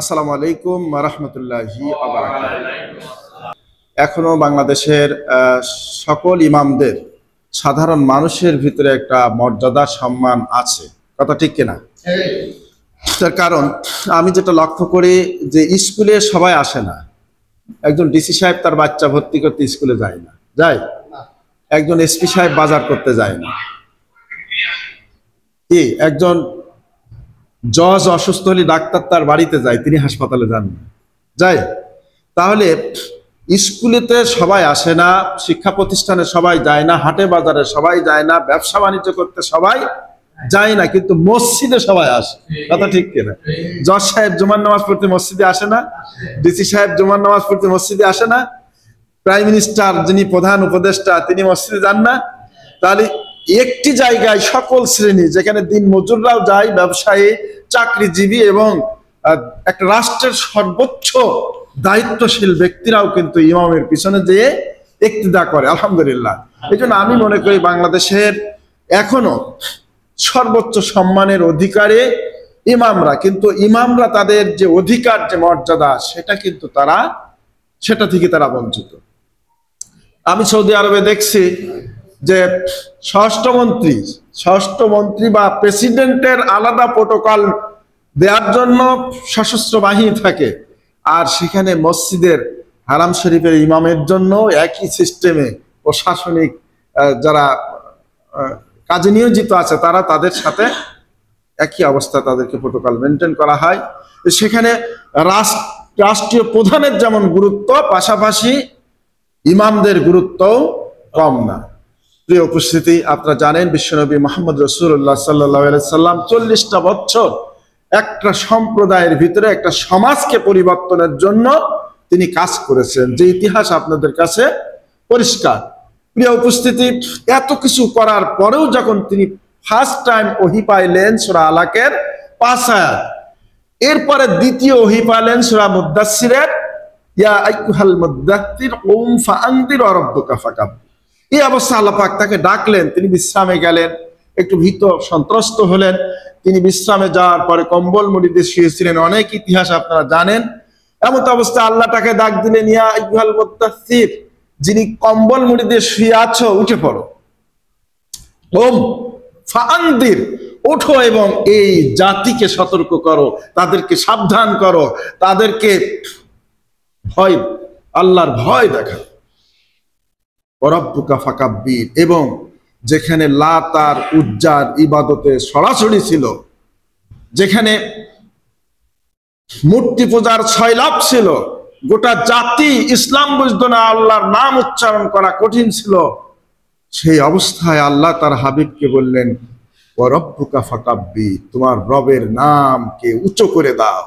আসসালামু আলাইকুম ওয়া রাহমাতুল্লাহি ওয়া বারাকাতুহু। এখনো বাংলাদেশের সকল ইমামদের সাধারণ মানুষের ভিতরে একটা মর্যাদা সম্মান আছে, কথা ঠিক কিনা? তার কারণ আমি যেটা লক্ষ্য করি যে স্কুলে সবাই আসে না। একজন ডিসি সাহেব তার বাচ্চা ভর্তি করতে স্কুলে যায় না, যায়। একজন এসপি সাহেব বাজার করতে যায় না, কি একজন জজ অসুস্থ হলে ডাক্তার তার বাড়িতে যায়, তিনি হাসপাতালে যান না, যায়। তাহলে স্কুলেতে সবাই আসে না, শিক্ষা প্রতিষ্ঠানে সবাই যায় না, হাটে বাজারে সবাই যায় না, ব্যবসা বাণিজ্য করতে সবাই যায় না, কিন্তু মসজিদে সবাই আসে, কথা ঠিক কিনা? জজ সাহেব জুমার নামাজ পড়তে মসজিদে আসে না, ডিসি সাহেব জুমার নামাজ পড়তে মসজিদে আসে না, প্রাইম মিনিস্টার যিনি প্রধান উপদেষ্টা তিনি মসজিদে যান না। তাহলে একটি জায়গায় সকল শ্রেণী, যেখানে দিন মজুররাও যায়, ব্যবসায়ী, চাকরিজীবী এবং একটা রাষ্ট্রের সর্বোচ্চ দায়িত্বশীল ব্যক্তিরাও কিন্তু ইমামের পিছনে যেয়ে ইক্তিদা করে, আলহামদুলিল্লাহ। এই জন্য আমি মনে করি বাংলাদেশের এখনো সর্বোচ্চ সম্মানের অধিকারে ইমামরা, কিন্তু ইমামরা তাদের যে অধিকার, যে মর্যাদা, সেটা থেকে তারা বঞ্চিত। আমি সৌদি আরবে দেখছি যে স্বরাষ্ট্রমন্ত্রী বা প্রেসিডেন্টের আলাদা প্রোটোকল দেওয়ার জন্য সশস্ত্র বাহিনী থাকে, আর সেখানে মসজিদের হারাম শরীফের ইমামের জন্য একই সিস্টেমে প্রশাসনিক যারা কাজে নিয়োজিত আছে তাদের সাথে একই অবস্থা, তাদেরকে প্রোটোকল মেনটেন করা হয়। সেখানে রাষ্ট্রীয় প্রধানের যেমন গুরুত্ব, পাশাপাশি ইমামদের গুরুত্বও কম না। প্রিয় উপস্থিতি, আপনারা জানেন বিশ্বনবী মুহাম্মদ রাসূলুল্লাহ সাল্লাল্লাহু আলাইহি সাল্লাম 40টা বছর একটা সম্প্রদায়ের ভিতরে একটা সমাজকে পরিবর্তনের জন্য তিনি কাজ করেছেন, যে ইতিহাস আপনাদের কাছে পরিষ্কার। প্রিয় উপস্থিতি, এত কিছু করার পরেও যখন তিনি ফার্স্ট টাইম ওহী পাইলেন সূরা আলাকের 5 আয়াত, এরপরে দ্বিতীয় ওহী পাইলেন সূরা মুদ্দাসসিরের ইয়া আইয়ুহাল মুদ্দাসসির কুম ফাআনদির ওয়া রাব্বুকা ফাকাব্বির। এই অবস্থা আল্লাহ পাক তাকে ডাকলেন, তিনি বিশ্রামে গেলেন, একটু ভীত সন্ত্রস্ত হলেন। তিনি বিশ্রামে যাওয়ার পরে কম্বল মুড়ি দিয়ে শুয়েছিলেন, অনেক ইতিহাস আপনারা জানেন। এমন অবস্থা আল্লাহ তাকে ডাক দিলেন, ইয়া আইয়ুহাল মুদ্দাসসির, যিনি কম্বল মুড়ি দিয়ে শুয়ে আছো, উঠে পড়ো, কুম ফাআনদির, ওঠো এবং এই জাতিকে সতর্ক করো, তাদেরকে সাবধান করো, তাদেরকে আল্লাহর ভয় দেখাও। রব্বুকা ফাকাব্বির, এবং যেখানে লাত আর উজ্জার ইবাদতে সরাসরি ছিল, যেখানে মূর্তি পূজার ছয়লাভ ছিল, গোটা জাতি ইসলাম বুঝতো না, আল্লাহর নাম উচ্চারণ করা কঠিন ছিল, সেই অবস্থায় আল্লাহ তার হাবিবকে বললেন, ও রব্বুকা ফাকাব্বির, তোমার রবের নামকে উচ্চ করে দাও,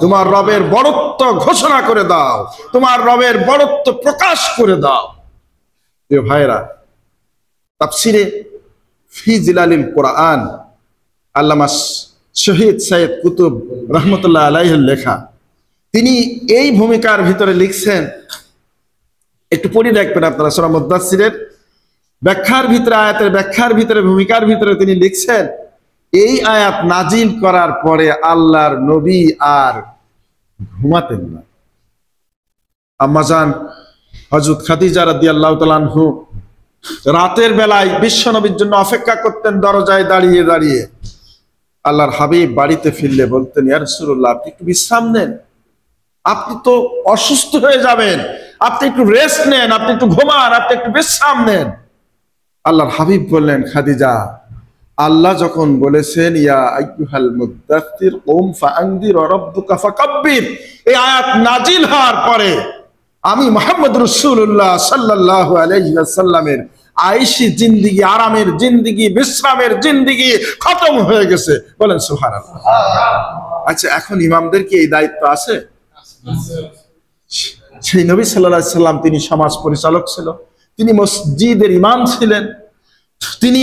তোমার রবের বড়ত্ব ঘোষণা করে দাও, তোমার রবের বড়ত্ব প্রকাশ করে দাও। প্রিয় ভাইরা, তাফসিরে ফি জিলালিল কোরআন আল্লামা শহীদ সৈয়দ কুতুব রহমতুল্লাহ আলাইহির লেখা, তিনি এই ভূমিকার ভিতরে লিখছেন, একটু পড়ে দেখবেন আপনারা সূরা মুদ্দাসসিরের ব্যাখ্যার ভিতরে, আয়াতের ব্যাখ্যার ভিতরে, ভূমিকার ভিতরে তিনি লিখছেন, এই আয়াত নাজিল করার পরে আল্লাহর নবী আর ঘুমাতেন না। আম্মাজান হযরত খাদিজা রাদিয়াল্লাহু তাআলা আনহু রাতের বেলায় বিশ্ব নবীর জন্য অপেক্ষা করতেন, দরজায় দাঁড়িয়ে দাঁড়িয়ে। আল্লাহর হাবিব বাড়িতে ফিরলে বলতেন, ইয়া রাসূলুল্লাহ, আপনি একটু বিশ্রাম নেন, আপনি তো অসুস্থ হয়ে যাবেন, আপনি একটু রেস্ট নেন, আপনি একটু ঘুমান, আপনি একটু বিশ্রাম নেন। আল্লাহর হাবিব বললেন, খাদিজা, আল্লাহ যখন বলেছেন ইয়া আইয়ুহাল মুদ্দাসসির কুম ফাআনদির ওয়া রাব্বুকা ফাকাব্বির, এই আয়াত নাজিল হওয়ার পরে আমি মুহাম্মদ রাসূলুল্লাহ সাল্লাল্লাহু আলাইহি ওয়াসাল্লামের আয়েশি জিন্দেগি, আরামের জিন্দেগি, বিশ্রামের জিন্দেগি খতম হয়ে গেছে। বলেন সুবহানাল্লাহ। আচ্ছা, এখন ইমামদের কি এই দায়িত্ব আছে? সেই নবী সাল্লাল্লাহু আলাইহি সাল্লাম তিনি সমাজ পরিচালক ছিল, তিনি মসজিদের ইমাম ছিলেন, তিনি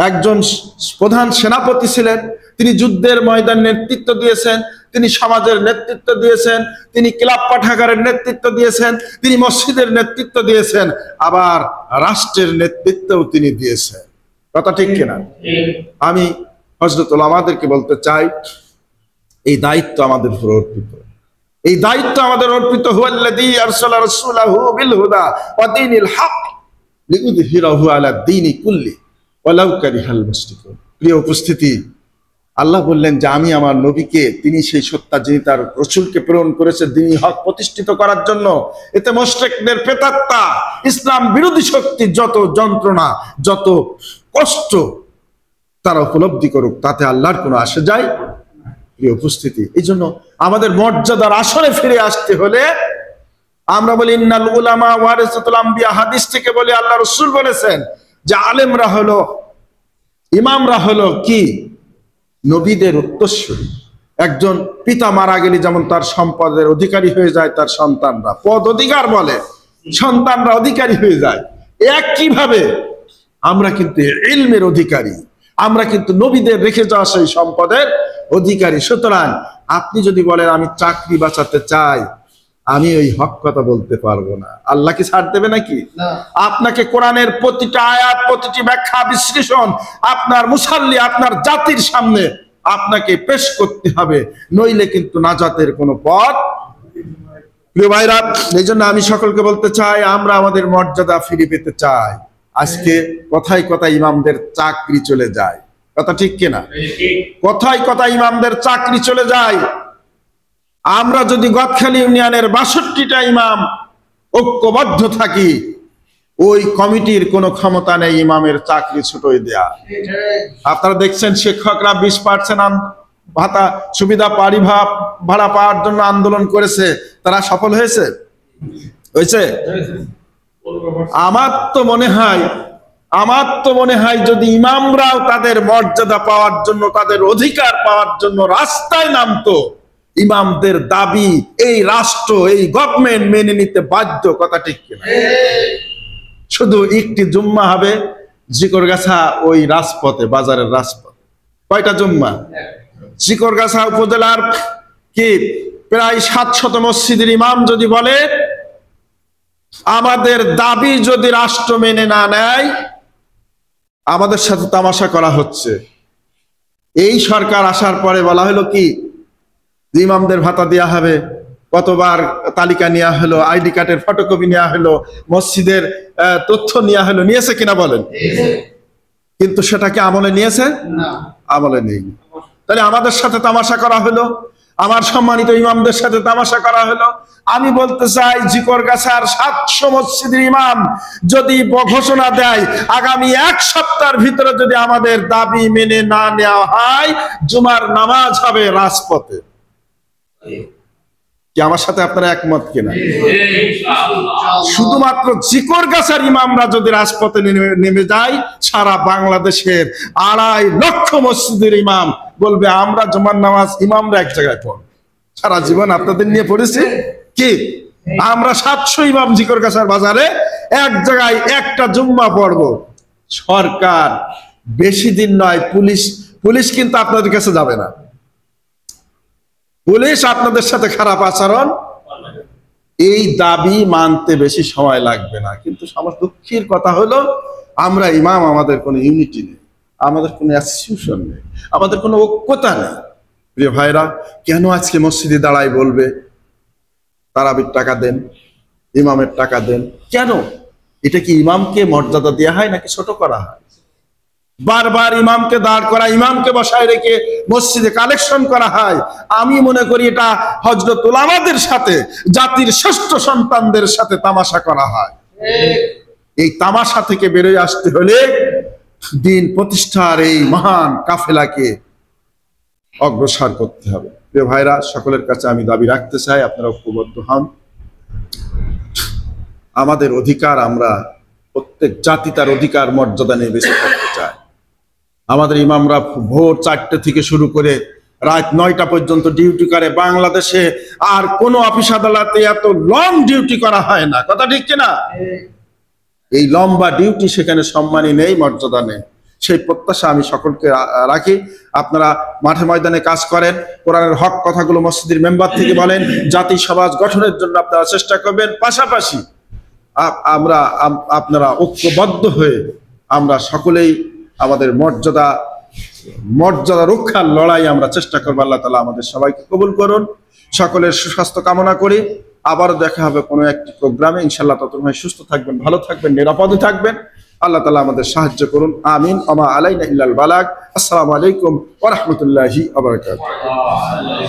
একজন প্রধান সেনাপতি ছিলেন, তিনি যুদ্ধের ময়দান নেতৃত্ব দিয়েছেন, তিনি সমাজের নেতৃত্ব দিয়েছেন, তিনি ক্লাব পাঠাগারের নেতৃত্ব দিয়েছেন, তিনি মসজিদের নেতৃত্ব দিয়েছেন, আবার রাষ্ট্রের নেতৃত্বও তিনি দিয়েছেন, কথা ঠিক কিনা? আমি হযরত উলামাদেরকে বলতে চাই, এই দায়িত্ব আমাদের উপর অর্পিত। এই দায়িত্ব আমাদের অর্পিত। হুয়াল্লাযী আরসালা রাসূলাহু বিল হুদা ওয়া দীনিল হক লিইয়ুযহিরাহু আলা দীনি কুল্লি ওয়ালাউ কারিহাল মুশরিকুন। প্রিয় উপস্থিতি, আল্লাহ বললেন যে আমি আমার নবীকে, তিনি সেই সত্তা যিনি তার রাসূলকে প্রেরণ করেছে দিনী হক প্রতিষ্ঠিত করার জন্য। এতে মুশরিকদের প্রেতাত্মা, ইসলাম বিরোধী শক্তির যত যন্ত্রণা, যত কষ্ট তারা উপলব্ধি করুক, তাতে আল্লাহর কোনো আসে যায়। প্রিয় উপস্থিতি, এই জন্য আমাদের মর্যাদার আসনে ফিরে আসতে হলে আমরা বলি ইন্নাল উলামা ওয়ারিসাতুল আম্বিয়া। হাদিস থেকে বলি আল্লাহ রাসূল বলেছেন যে আলেমরা হলো, ইমামরা হলো কি, নবীদের উত্তরসূরি। একজন পিতা মারা গেলে যেমন তার সম্পদের অধিকারী হয়ে যায় তার সন্তানরা, পদ অধিকার বলে, সন্তানরা অধিকারী হয়ে যায়, একইভাবে আমরা কিন্তু ইলমের অধিকারী, আমরা কিন্তু নবীদের রেখে যাওয়া সেই সম্পদের অধিকারী। সুতরাং আপনি যদি বলেন আমি চাকরি বাঁচাতে চাই, আমি ওই হক কথা বলতে পারবো না, আল্লাহ কি ছাড় দেবে নাকি? আপনাকে কোরআনের প্রতিটা আয়াত, প্রতিটি ব্যাখ্যা বিশ্লেষণ আপনার মুসাল্লি, আপনার জাতির সামনে আপনাকে পেশ করতে হবে, নইলে কিন্তু নাজাতের কোনো পথ। প্রিয় ভাইরা, এই জন্য আমি সকলকে বলতে চাই, আমরা আমাদের মর্যাদা ফিরে পেতে চাই। আজকে কথায় কথায় ইমামদের চাকরি চলে যায়, কথা ঠিক কিনা? কথায় কথায় ইমামদের চাকরি চলে যায়। আমরা যদি গদখালি ইউনিয়নের ৬২টা ইমাম ঐক্যবদ্ধ থাকি, ওই কমিটির কোনো ক্ষমতা নেই ইমামের চাকরি ছুটোই দেয়া। আপনারা দেখছেন শিক্ষকরা 20% ভাতা সুবিধা ভাড়া পাওয়ার জন্য আন্দোলন করেছে, তারা সফল হয়েছে? আমার তো মনে হয় যদি ইমামরাও তাদের মর্যাদা পাওয়ার জন্য, তাদের অধিকার পাওয়ার জন্য রাস্তায় নামতো, ইমামদের দাবি এই রাষ্ট্র, এই গভর্নমেন্ট মেনে নিতে বাধ্য, কথা ঠিক কিনা? শুধু একটি জুম্মা হবে জিকরগাছা ওই রাজপথে, বাজারের রাজপথে। কয়টা জুম্মা? জিকরগাছা উপজেলার কি প্রায় ৭০০ মসজিদের ইমাম যদি বলে আমাদের দাবি যদি রাষ্ট্র মেনে না নেয়, আমাদের সাথে তামাশা করা হচ্ছে। এই সরকার আসার পরে বলা হলো কি ইমামদের ভাতা দেওয়া হবে, কতবার তালিকা নেওয়া হলো, আইডি কার্ডের ফটোকপি নেওয়া হলো, মসজিদের তথ্য নেওয়া হলো, নিয়েছে কিনা বলেন? কিন্তু সেটাকে আমলে নিয়েছে? আমলে নেই। তাহলে আমাদের সাথে তামাশা করা হলো, আমার সম্মানিত ইমামদের সাথে তামাশা করা হলো। আমি বলতে চাই জিকরগাছার ৭০০ মসজিদের ইমাম যদি ঘোষণা দেয় আগামী ১ সপ্তাহের ভিতরে যদি আমাদের দাবি মেনে না নেওয়া হয়, জুমার নামাজ হবে রাজপথে। কি আমার সাথে আপনারা একমত কিনা? শুধুমাত্র জিকরগাছার ইমামরা যদি রাজপথে নেমে যায়, সারা বাংলাদেশের ২.৫ লক্ষ মসজিদের ইমাম বলবে আমরা জুমার নামাজ ইমামরা এক জায়গায় পড়ব। সারা জীবন আপনাদের নিয়ে পড়েছি কি, আমরা ৭০০ ইমাম জিকরগাছার বাজারে এক জায়গায় একটা জুম্মা পড়ব। সরকার বেশি দিন নয়, পুলিশ কিন্তু আপনাদের কাছে যাবে না, পুলিশ আপনাদের সাথে খারাপ আচরণ, এই দাবি মানতে বেশি সময় লাগবে না। কিন্তু সমস্ত দুঃখের কথা হলো আমরা ইমাম, আমাদের কোনো ইউনিটি নেই, আমাদের কোনো অ্যাসোসিয়েশন নেই, আমাদের কোনো ঐক্যতা নেই। প্রিয় ভাইরা, কেন আজকে মসজিদে দাঁড়ায় বলবে তারাবির টাকা দেন, ইমামের টাকা দেন? কেন? এটা কি ইমামকে মর্যাদা দেওয়া হয় নাকি ছোট করা হয়? বারবার ইমামকে দাঁড় করা, ইমামকে বসায় রেখে মসজিদে কালেকশন করা হয়। আমি মনে করি এটা হযরত উলামাদের সাথে, জাতির শ্রেষ্ঠ সন্তানদের সাথে তামাশা করা হয়। এই তামাশা থেকে বেরোয় আসতে হলে দিন প্রতিষ্ঠার এই মহান কাফেলাকে অগ্রসর করতে হবে। প্রিয় ভাইরা, সকলের কাছে আমি দাবি রাখতে চাই আপনারা ঐক্যবদ্ধ হন। আমাদের অধিকার, আমরা প্রত্যেক জাতি তার অধিকার মর্যাদা নিয়ে বেঁচে থাকতে চাই। আমাদের ইমামরা ভোর ৪টে থেকে শুরু করে রাত ৯টা পর্যন্ত ডিউটি করে। বাংলাদেশে আর কোন অফিস আদালতে এত লং ডিউটি করা হয় না, কথা ঠিক কিনা? এই লম্বা ডিউটি সেখানে সম্মানই নেই, মর্যাদা নেই। সেই প্রত্যাশা আমি সকলকে রাখি। আপনারা মাঠে ময়দানে কাজ করেন, কোরআনের হক কথাগুলো মসজিদের মেম্বার থেকে বলেন, জাতি সমাজ গঠনের জন্য আপনারা চেষ্টা করবেন। পাশাপাশি আপনারা ঐক্যবদ্ধ হয়ে আমরা সকলেই আমাদের মর্যাদা মর্যাদা রক্ষার লড়াই আমরা চেষ্টা করবো। আল্লাহ তাআলা আমাদের সবাইকে কবুল করুন। সকলের সুস্বাস্থ্য কামনা করি। আবার দেখা হবে কোনো একটি প্রোগ্রামে ইনশাআল্লাহ। ততক্ষণ সুস্থ থাকবেন, ভালো থাকবেন, নিরাপদে থাকবেন। আল্লাহ তাআলা আমাদের সাহায্য করুন। আমিন। ওয়া মা আলাইনা ইল্লাল বালাগ। আসসালামু আলাইকুম ওয়া রাহমাতুল্লাহি ওয়া বারাকাতুহু।